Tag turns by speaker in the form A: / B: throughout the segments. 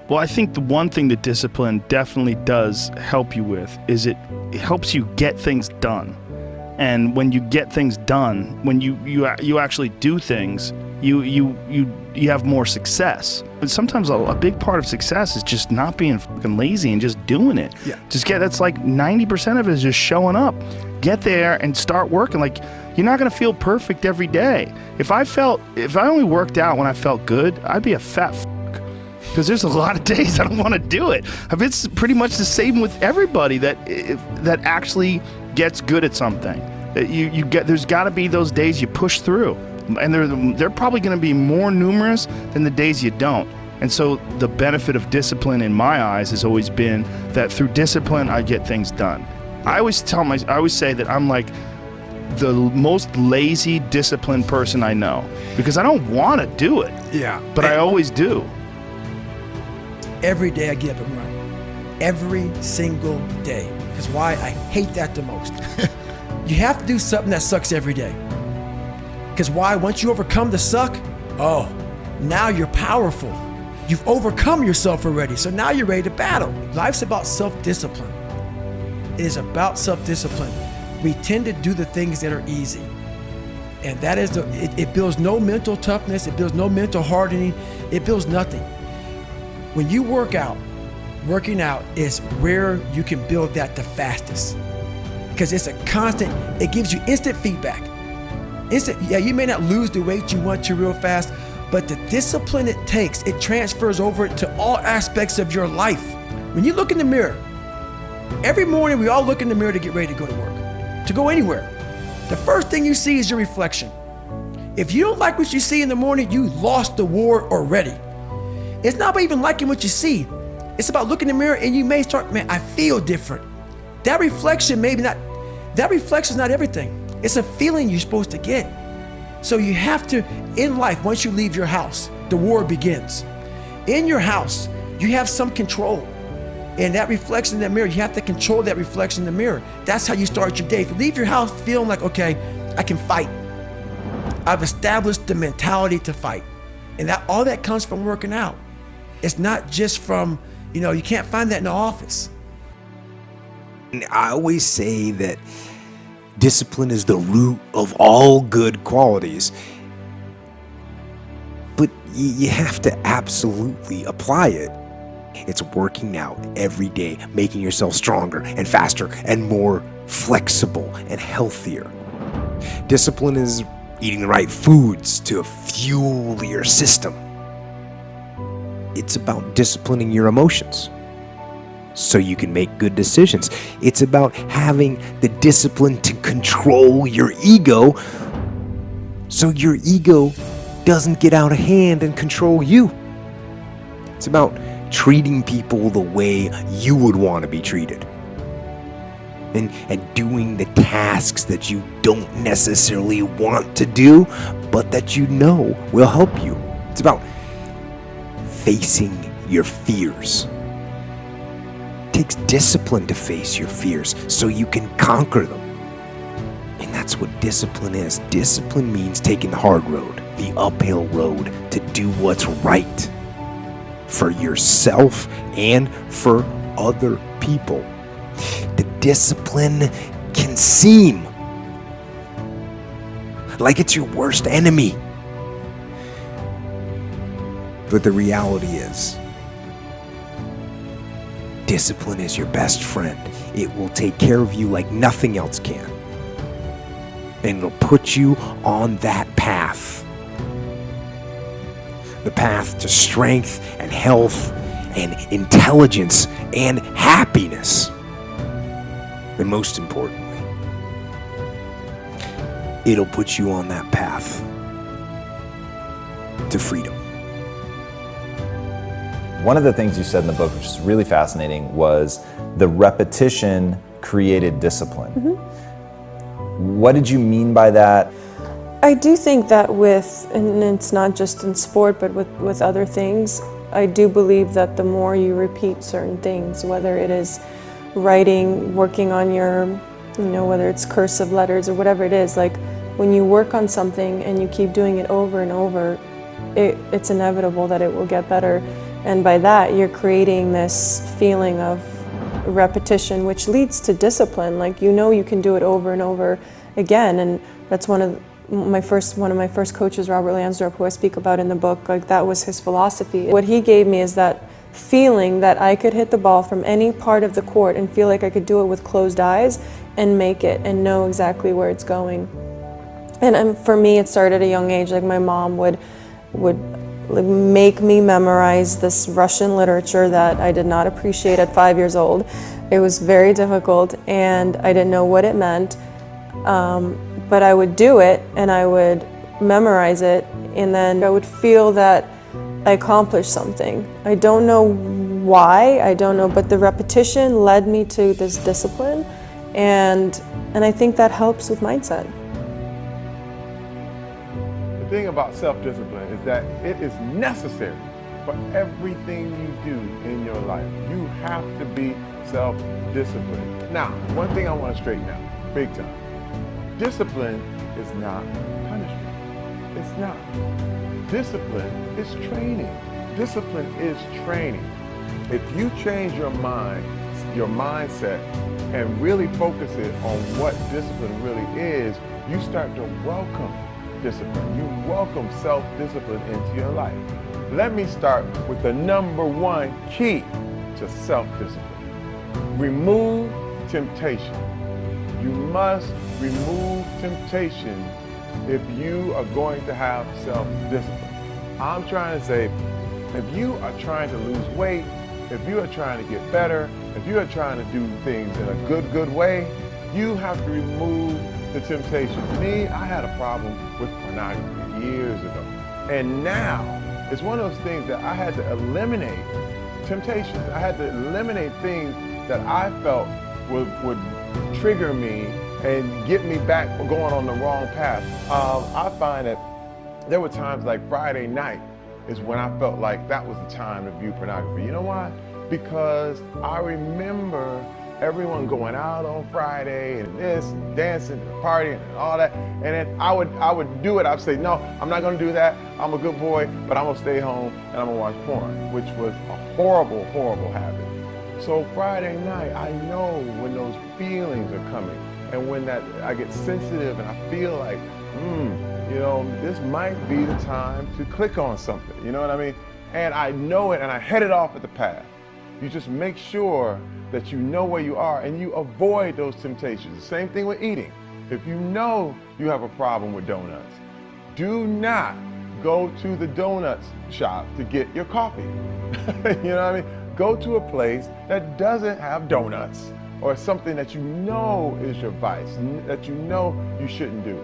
A: Well, I think the one thing that discipline definitely does help you with is it helps you get things done. And when you get things done, when you actually do things, you have more success. But sometimes a big part of success is just not being fucking lazy and just doing it.
B: Yeah.
A: That's like 90% of it is just showing up. Get there and start working. Like, you're not gonna feel perfect every day. If I only worked out when I felt good, I'd be a fat because there's a lot of days I don't want to do it. It's pretty much the same with everybody that actually gets good at something. There's got to be those days you push through, and they're probably going to be more numerous than the days you don't. And so the benefit of discipline in my eyes has always been that through discipline I get things done. I always say that I'm like the most lazy, disciplined person I know because I don't want to do it.
B: Yeah.
A: But I always do.
B: Every day I get up and run. Every single day. Because why? I hate that the most. You have to do something that sucks every day. Because why? Once you overcome the suck, now you're powerful. You've overcome yourself already. So now you're ready to battle. Life's about self-discipline. It is about self-discipline. We tend to do the things that are easy. And that is it builds no mental toughness. It builds no mental hardening. It builds nothing. When you working out is where you can build that the fastest. Because it's a constant, it gives you instant feedback. You may not lose the weight you want to real fast, but the discipline it takes, it transfers over to all aspects of your life. When you look in the mirror, every morning we all look in the mirror to get ready to go to work, to go anywhere. The first thing you see is your reflection. If you don't like what you see in the morning, you lost the war already. It's not about even liking what you see. It's about looking in the mirror and you may start, man, I feel different. That reflection is not everything. It's a feeling you're supposed to get. So you have to, in life, once you leave your house, the war begins. In your house, you have some control. And that reflection in that mirror, you have to control that reflection in the mirror. That's how you start your day. If you leave your house feeling like, okay, I can fight. I've established the mentality to fight. And all that comes from working out. It's not just from, you can't find that in the office.
C: I always say that discipline is the root of all good qualities. But you have to absolutely apply it. It's working out every day, making yourself stronger and faster and more flexible and healthier. Discipline is eating the right foods to fuel your system. It's about disciplining your emotions so you can make good decisions. It's about having the discipline to control your ego so your ego doesn't get out of hand and control you. It's about treating people the way you would want to be treated. And doing the tasks that you don't necessarily want to do, but that you know will help you. It's about facing your fears. It takes discipline to face your fears so you can conquer them. And that's what discipline is. Discipline means taking the hard road, the uphill road, to do what's right for yourself and for other people. The discipline can seem like it's your worst enemy. But the reality is, discipline is your best friend. It will take care of you like nothing else can. And it'll put you on that path. The path to strength and health and intelligence and happiness. And most importantly, it'll put you on that path to freedom.
D: One of the things you said in the book, which is really fascinating, was the repetition created discipline. Mm-hmm. What did you mean by that?
E: I do think that and it's not just in sport, but with other things, I do believe that the more you repeat certain things, whether it is writing, working on your, whether it's cursive letters or whatever it is, like when you work on something and you keep doing it over and over, it's inevitable that it will get better. And by that, you're creating this feeling of repetition, which leads to discipline. Like, you know, you can do it over and over again. And that's one of my first coaches, Robert Lansdorp, who I speak about in the book. Like, that was his philosophy. What he gave me is that feeling that I could hit the ball from any part of the court and feel like I could do it with closed eyes and make it and know exactly where it's going. And for me, it started at a young age. Like, my mom would like make me memorize this Russian literature that I did not appreciate at 5 years old. It was very difficult, and I didn't know what it meant. But I would do it, and I would memorize it, and then I would feel that I accomplished something. I don't know why, I don't know, but the repetition led me to this discipline, and I think that helps with mindset.
F: The thing about self-discipline is that it is necessary for everything you do in your life. You have to be self-disciplined. Now, one thing I want to straighten out, big time. Discipline is not punishment. It's not. Discipline is training. Discipline is training. If you change your mind, your mindset, and really focus it on what discipline really is, you start to welcome discipline. You welcome self-discipline into your life. Let me start with the number one key to self-discipline. Remove temptation. You must remove temptation if you are going to have self-discipline. I'm trying to say, if you are trying to lose weight, if you are trying to get better, if you are trying to do things in a good way, you have to remove the temptation. Me, I had a problem with pornography years ago. And now, it's one of those things that I had to eliminate temptations. I had to eliminate things that I felt would trigger me and get me back going on the wrong path. I find that there were times like Friday night is when I felt like that was the time to view pornography. You know why? Because I remember everyone going out on Friday and this, dancing, and partying and all that. And then I would do it. I'd say, no, I'm not gonna do that. I'm a good boy, but I'm gonna stay home and I'm gonna watch porn, which was a horrible, horrible habit. So Friday night, I know when those feelings are coming and when that I get sensitive and I feel like, you know, this might be the time to click on something, you know what I mean? And I know it and I head it off at the path. You just make sure that you know where you are and you avoid those temptations. The same thing with eating. If you know you have a problem with donuts, do not go to the donuts shop to get your coffee. You know what I mean? Go to a place that doesn't have donuts or something that you know is your vice, that you know you shouldn't do.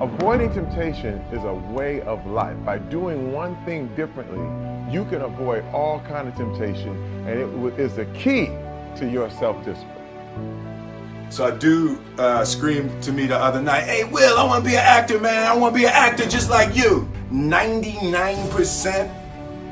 F: Avoiding temptation is a way of life. By doing one thing differently, you can avoid all kind of temptation, and it is the key to your self-discipline.
G: So a dude screamed to me the other night, "Hey Will, I want to be an actor, man. I want to be an actor just like you." 99%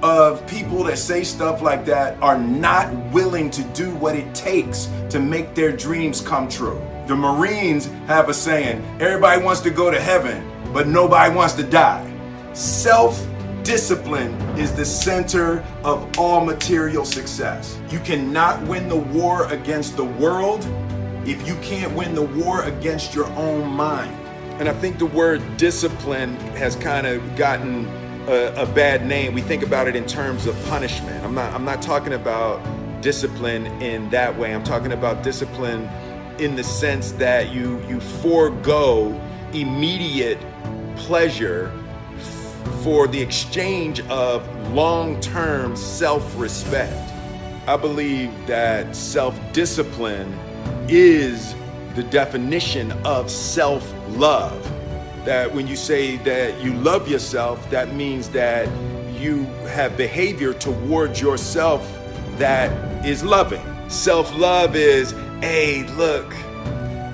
G: of people that say stuff like that are not willing to do what it takes to make their dreams come true. The Marines have a saying, everybody wants to go to heaven, but nobody wants to die. Self-discipline is the center of all material success. You cannot win the war against the world if you can't win the war against your own mind. And I think the word discipline has kind of gotten a bad name. We think about it in terms of punishment. I'm not talking about discipline in that way. I'm talking about discipline in the sense that you forego immediate pleasure for the exchange of long-term self-respect. I believe that self-discipline is the definition of self-love. That when you say that you love yourself, that means that you have behavior towards yourself that is loving. Self-love is, hey, look,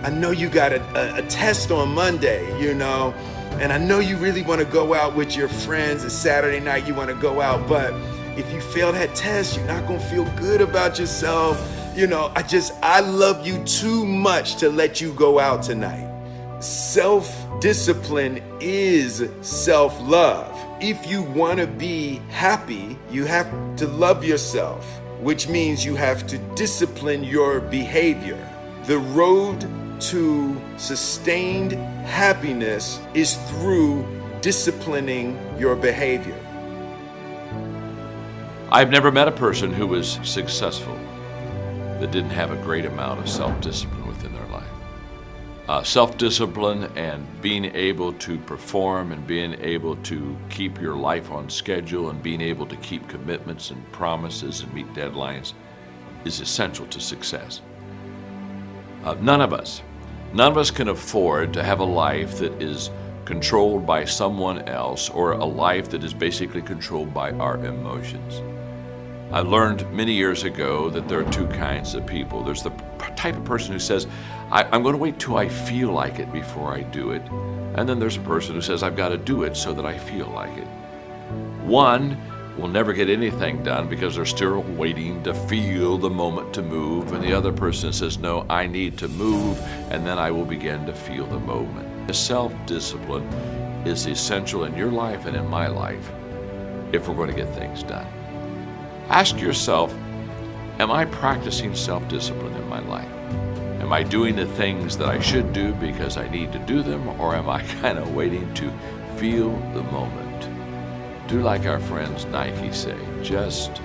G: I know you got a test on Monday, you know, and I know you really want to go out with your friends. It's Saturday night, you want to go out, but if you fail that test, you're not going to feel good about yourself. You know, I love you too much to let you go out tonight. Self-discipline is self-love. If you want to be happy, you have to love yourself, which means you have to discipline your behavior. The road to sustained happiness is through disciplining your behavior.
H: I've never met a person who was successful that didn't have a great amount of self-discipline within their life. Self-discipline and being able to perform and being able to keep your life on schedule and being able to keep commitments and promises and meet deadlines is essential to success. None of us can afford to have a life that is controlled by someone else or a life that is basically controlled by our emotions. I learned many years ago that there are two kinds of people. There's the type of person who says, I'm going to wait till I feel like it before I do it. And then there's a person who says, I've got to do it so that I feel like it. One will never get anything done because they're still waiting to feel the moment to move. And the other person says, no, I need to move, and then I will begin to feel the moment. Self-discipline is essential in your life and in my life if we're going to get things done. Ask yourself, am I practicing self-discipline in my life? Am I doing the things that I should do because I need to do them, or am I kind of waiting to feel the moment? Do like our friends Nike say, just